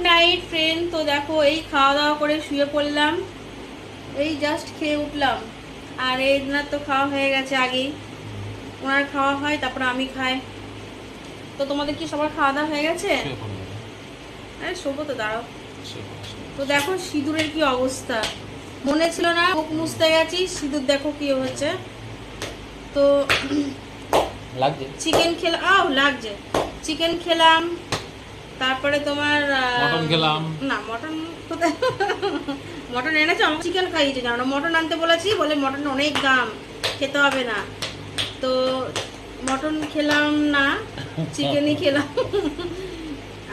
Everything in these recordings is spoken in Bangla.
Night friend. তো দেখো এই খাওয়া দাওয়া করে শুয়ে পড়লাম, এই জাস্ট খেয়ে উঠলাম। আর এই দিনার তো খাওয়া হয়ে গেছে আগেই, ওনার খাওয়া হয় তারপরে আমি খাই। তো তোমাদের কি সবার খাওয়া দাওয়া হয়ে গেছে? আরে শোবো তো, দাঁড়াও। তো দেখো সিঁদুরের কি অবস্থা, মনে ছিল না মুখ মুছতে গেছি, সিঁদুর দেখো কি হচ্ছে। তো লাগছে চিকেন খেলাম, লাগছে। চিকেন খেলাম, তারপরে তোমার মটন খেলাম। না মটন কোথায়, মটন এনেছে, আমাকে চিকেন খাইয়েছে জানো, মটন আনতে বলেছি, বলে মটন অনেক দাম, খেতে হবে না। তো মটন খেলাম না, চিকেনই খেলাম।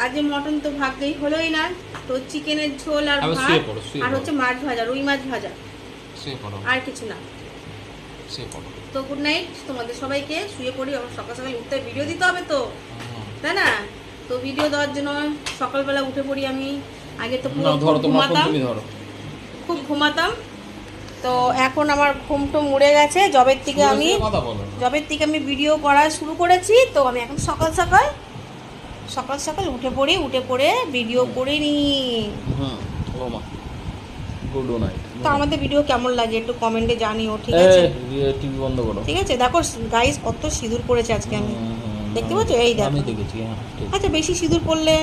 আজ মটন তো ভাগ্যেই হলোই না। তো চিকেনের ঝোল আর ভাত আর হচ্ছে মাছ ভাজা, রুই মাছ ভাজা, আর কিছু না। তো গুড নাইট তোমাদের সবাইকে, শুয়ে পড়ি, সকাল সকাল উঠতে ভিডিও দিতে হবে তো, তাই না? তো ভিডিও দেওয়ার জন্য সকালবেলা উঠে পড়ি আমি। আগে তো পুরো ঘুমাতাম, খুব ঘুমাতাম। তো এখন আমার ঘুমটা মুড়ে গেছে, জবের থেকে আমি ভিডিও করা শুরু করেছি। তো আমি এখন সকাল সকাল উঠে পড়ে ভিডিও করে নি। তো আমাদের ভিডিও কেমন লাগে একটু কমেন্টে জানিও, ঠিক আছে? টিভি বন্ধ করো। ঠিক আছে, দেখো গাইস কত সিঁদুর পড়েছে আজকে আমি, দেখতে পাচ্ছ? এই দেখো। আমি দেখেছি, হ্যাঁ। আচ্ছা বেশি সিঁদুর পড়লে